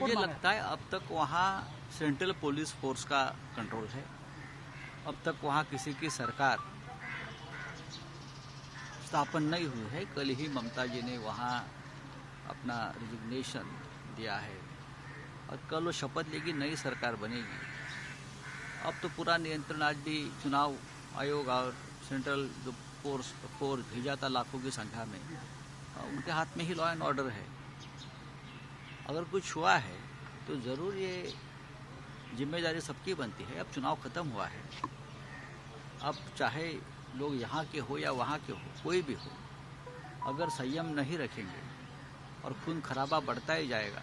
मुझे लगता है अब तक वहाँ सेंट्रल पुलिस फोर्स का कंट्रोल है। अब तक वहाँ किसी की सरकार स्थापन नहीं हुई है। कल ही ममता जी ने वहाँ अपना रिजिग्नेशन दिया है और कल वो शपथ लेगी, नई सरकार बनेगी। अब तो पूरा नियंत्रण आज भी चुनाव आयोग और सेंट्रल जो फोर्स भेजा था लाखों की संख्या में, उनके हाथ में ही लॉ एंड ऑर्डर है। अगर कुछ हुआ है तो ज़रूर ये जिम्मेदारी सबकी बनती है। अब चुनाव ख़त्म हुआ है, अब चाहे लोग यहाँ के हो या वहाँ के हो, कोई भी हो, अगर संयम नहीं रखेंगे और खून खराबा बढ़ता ही जाएगा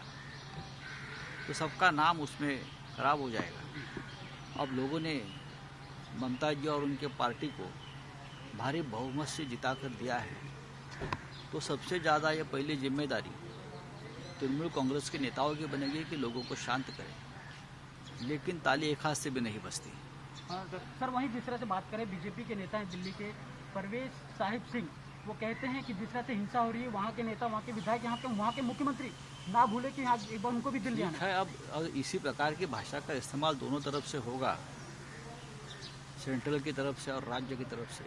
तो सबका नाम उसमें खराब हो जाएगा। अब लोगों ने ममता जी और उनके पार्टी को भारी बहुमत से जिता कर दिया है, तो सबसे ज़्यादा ये पहली जिम्मेदारी तृणमूल कांग्रेस के नेताओं की बनेगी कि लोगों को शांत करें। लेकिन ताली एक हाथ से भी नहीं बजती। सर, वहीं जिस तरह से बात करें, बीजेपी के नेता हैं दिल्ली के परवेज साहिब सिंह, वो कहते हैं कि जिस तरह से हिंसा हो रही है, वहाँ के नेता, वहाँ के विधायक, यहाँ के वहाँ के मुख्यमंत्री ना भूले कि आज एक बार उनको भी दिल्ली आना है। अब इसी प्रकार की भाषा का इस्तेमाल दोनों तरफ से होगा, सेंट्रल की तरफ से और राज्य की तरफ से,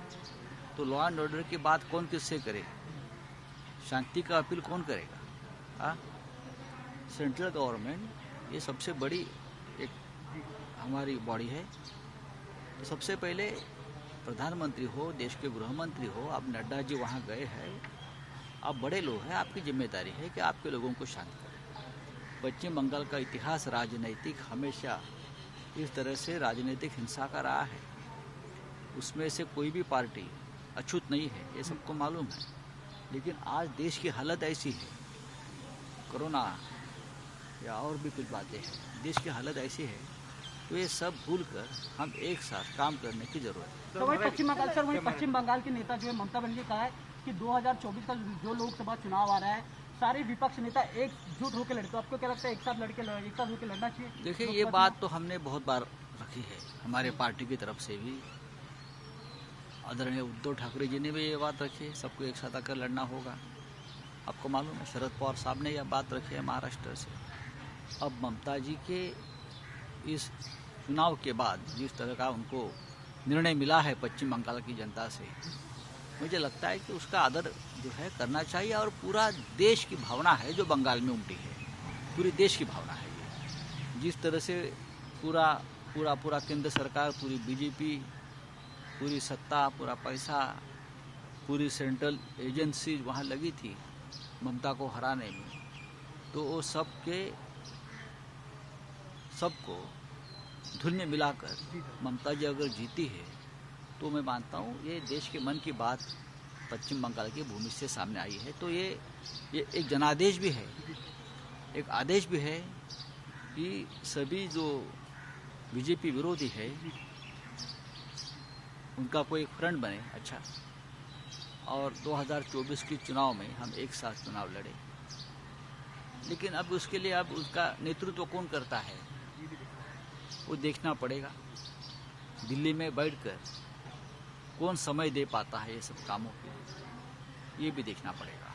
तो लॉ एंड ऑर्डर की बात कौन किससे करे? शांति का अपील कौन करेगा? सेंट्रल गवर्नमेंट ये सबसे बड़ी एक हमारी बॉडी है। तो सबसे पहले प्रधानमंत्री हो, देश के गृह मंत्री हो, अब नड्डा जी वहाँ गए हैं, आप बड़े लोग हैं, आपकी जिम्मेदारी है कि आपके लोगों को शांत करें। पश्चिम बंगाल का इतिहास राजनीतिक हमेशा इस तरह से राजनीतिक हिंसा का रहा है। उसमें से कोई भी पार्टी अछूत नहीं है, ये सबको मालूम है। लेकिन आज देश की हालत ऐसी है, कोरोना या और भी कुछ बातें हैं, देश की हालत ऐसी है, तो ये सब भूलकर हम एक साथ काम करने की जरूरत है। तो वही पश्चिम बंगाल के नेता जो है ममता बनर्जी ने कहा है कि 2024 का जो लोकसभा चुनाव आ रहा है, सारे विपक्ष नेता एकजुट होकर लड़े। तो आपको क्या लगता है, एक साथ होकर लड़ना चाहिए? देखिए, ये बात तो हमने बहुत बार रखी है, हमारे पार्टी की तरफ से भी। आदरणीय उद्धव ठाकरे जी ने भी ये बात रखी है, सबको एक साथ आकर लड़ना होगा। आपको मालूम है, शरद पवार साहब ने यह बात रखी है महाराष्ट्र से। अब ममता जी के इस चुनाव के बाद जिस तरह का उनको निर्णय मिला है पश्चिम बंगाल की जनता से, मुझे लगता है कि उसका आदर जो है करना चाहिए। और पूरा देश की भावना है जो बंगाल में उमटी है, पूरे देश की भावना है ये। जिस तरह से पूरा केंद्र सरकार, पूरी बीजेपी, पूरी सत्ता, पूरा पैसा, पूरी सेंट्रल एजेंसी वहाँ लगी थी ममता को हराने में, तो वो सबको धुन में मिलाकर ममता जी अगर जीती है, तो मैं मानता हूँ ये देश के मन की बात पश्चिम बंगाल की भूमि से सामने आई है। तो ये एक जनादेश भी है, एक आदेश भी है कि सभी जो बीजेपी विरोधी है उनका कोई फ्रंट बने अच्छा, और 2024 के चुनाव में हम एक साथ चुनाव लड़े। लेकिन अब उसके लिए अब उसका नेतृत्व कौन करता है वो देखना पड़ेगा। दिल्ली में बैठकर कौन समय दे पाता है ये सब कामों के, ये भी देखना पड़ेगा।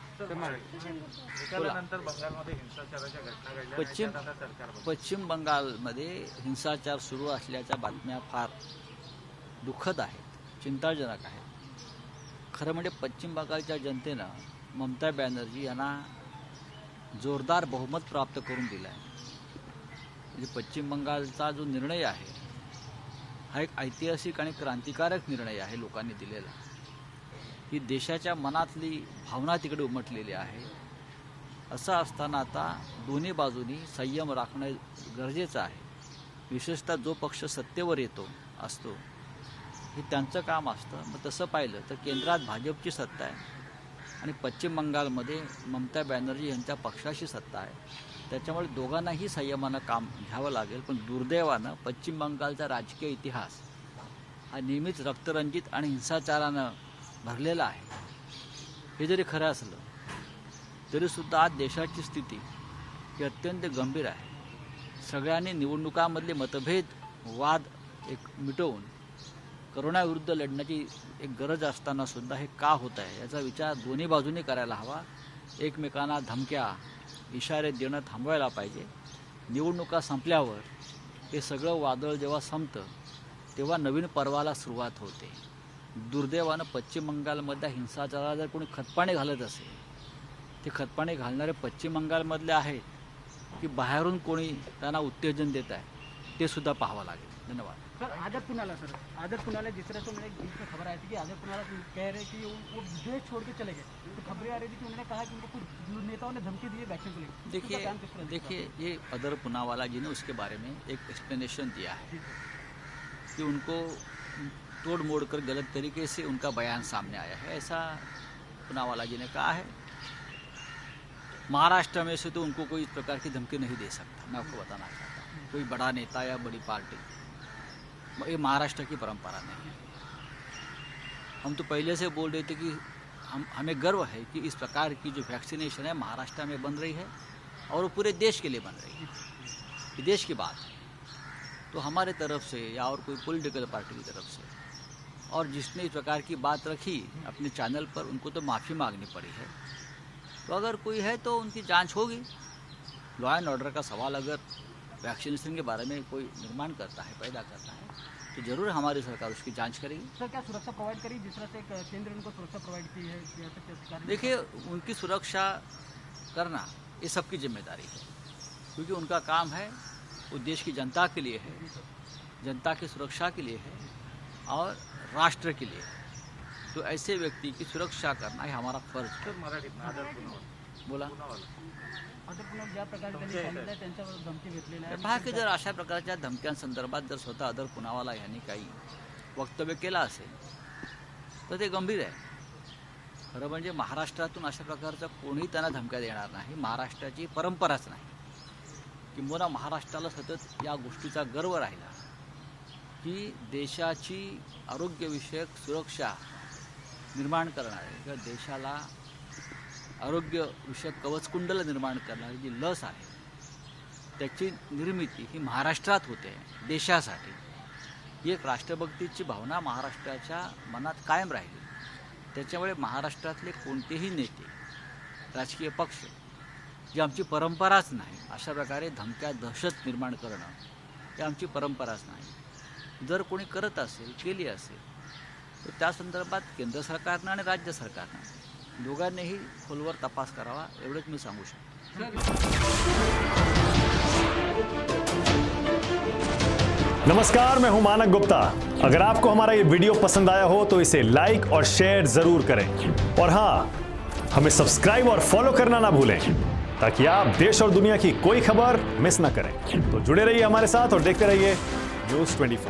पश्चिम बंगालमध्ये हिंसाचार सुरू असल्याच्या बातम्या फार दुःखद आहेत, चिंताजनक आहेत। खरं म्हणजे पश्चिम बंगालच्या जनतेनं ममता बॅनर्जी यांना जोरदार बहुमत प्राप्त करून दिलं आहे। म्हणजे पश्चिम बंगालचा जो निर्णय आहे हा एक ऐतिहासिक आणि क्रांतिकारक निर्णय आहे लोकांनी दिलेला। ही देशाच्या मनातली भावना तिकडे उमटलेली आहे। असं असताना आता दोन्ही बाजूनी संयम राखणं गरजेचं आहे। विशेषतः जो पक्ष सत्तेवर असतो हे त्यांचं काम असतं। मग तसं पाहिलं तर केंद्रात भाजपची सत्ता आहे आणि पश्चिम बंगालमध्ये ममता बॅनर्जी यांच्या पक्षाची सत्ता आहे। त्याच्यामुळे दोघांनाही संयमानं काम घ्यावं लागेल। पण दुर्दैवानं पश्चिम बंगालचा राजकीय इतिहास हा नेहमीच रक्तरंजित आणि हिंसाचारानं भरलेला आहे। हे जरी खरं असलं तरीसुद्धा आज देशाची स्थिती ही अत्यंत गंभीर आहे। सगळ्यांनी निवडणुकांमधले मतभेद, वाद मिटवून करोनाविरुद्ध लढण्याची एक गरज असताना सुद्धा हे का होत आहे याचा विचार दोन्ही बाजूंनी करायला हवा। एकमेकांना धमक्या, इशारे देणं थांबवायला पाहिजे निवडणुका संपल्यावर हे सगळं वादळ जेव्हा संपतं तेव्हा नवीन पर्वाला सुरुवात होते. दुर्दैवानं पश्चिम बंगालमधल्या हिंसाचाराला जर कोणी खतपाणी घालत असेल, ते खतपाणी घालणारे पश्चिम बंगालमधले आहेत की बाहेरून कोणी त्यांना उत्तेजन देत आहे ते सुद्धा पाहावं लागेल. धन्यवाद. सर आदर पुनाला जिस तरह से मैंने बीच में खबर आई थी कि आदर पुनाला कह रहे कि वो देश छोड़ के चले गए, तो खबरें आ रही थी कि उन्होंने कहा कि उनको कुछ नेताओं ने धमकी दी है वैक्सीन को लेकर. देखिए ये अदर पुनावाला जी ने उसके बारे में एक एक्सप्लेनेशन दिया है कि उनको तोड़ मोड़ कर गलत तरीके से उनका बयान सामने आया है, ऐसा पुनावाला जी ने कहा है. महाराष्ट्र में से तो उनको कोई इस प्रकार की धमकी नहीं दे सकता. मैं आपको बताना चाहता हूँ, कोई बड़ा नेता या बड़ी पार्टी, ये महाराष्ट्र की परंपरा नहीं है. हम तो पहले से बोल रहे थे कि हमें गर्व है कि इस प्रकार की जो वैक्सीनेशन है महाराष्ट्र में बन रही है और वो पूरे देश के लिए बन रही है. ये देश की बात है. तो हमारे तरफ से या और कोई पॉलिटिकल पार्टी की तरफ से और जिसने इस प्रकार की बात रखी अपने चैनल पर, उनको तो माफ़ी मांगनी पड़ी है. तो अगर कोई है तो उनकी जांच होगी. लॉ एंड ऑर्डर का सवाल अगर वैक्सीनेशन के बारे में कोई निर्माण करता है, पैदा करता है, तो ज़रूर हमारी सरकार उसकी जांच करेगी. सर क्या सुरक्षा प्रोवाइड करी जिस तरह से केंद्र उनको सुरक्षा प्रोवाइड की है? देखिए उनकी सुरक्षा करना ये सबकी जिम्मेदारी है, क्योंकि उनका काम है वो देश की जनता के लिए है, जनता की सुरक्षा के लिए है और राष्ट्र के लिए है. तो ऐसे व्यक्ती की सुरक्षा करना हे हमारा फर्ज है. बोला आदर पुनाला ज्या प्रकारे त्यांनी सांगितलं त्यांच्यावर धमकी घेतलेल्या आहे. पहा की जर अशा प्रकारच्या धमक्यांसंदर्भात जर स्वतः अदर पुनावाला यांनी काही वक्तव्य केलं असेल तर ते गंभीर आहे. खरं म्हणजे महाराष्ट्रातून अशा प्रकारचा कोणीही त्यांना धमक्या देणार नाही. महाराष्ट्राची परंपराच नाही. किंबहुना महाराष्ट्राला सतत या गोष्टीचा गर्व राहिला की देशाची आरोग्यविषयक सुरक्षा निर्माण करणारे किंवा देशाला आरोग्यविषयक कवचकुंडल निर्माण करणारी जी लस आहे त्याची निर्मिती ही महाराष्ट्रात होते देशासाठी. ही एक राष्ट्रभक्तीची भावना महाराष्ट्राच्या मनात कायम राहिली. त्याच्यामुळे महाराष्ट्रातले कोणतेही नेते, राजकीय पक्ष, जी आमची परंपराच नाही, अशा प्रकारे धमक्या दहशत निर्माण करणं ही आमची परंपराच नाही. जर कोणी करत असेल, केली असेल, तर त्या संदर्भात केंद्र सरकारनं आणि राज्य सरकारनं दोघांनीही खोलवर तपास करावा एवढंच मी सांगू शकतो. नमस्कार, मैं हूं मानक गुप्ता. अगर आपको हमारा ये वीडियो पसंद आया हो तो इसे लाइक और शेयर जरूर करें और हाँ, हमें सब्सक्राइब और फॉलो करना ना भूलें ताकि आप देश और दुनिया की कोई खबर मिस ना करें. तो जुड़े रहिए हमारे साथ और देखते रहिए न्यूज़ 24.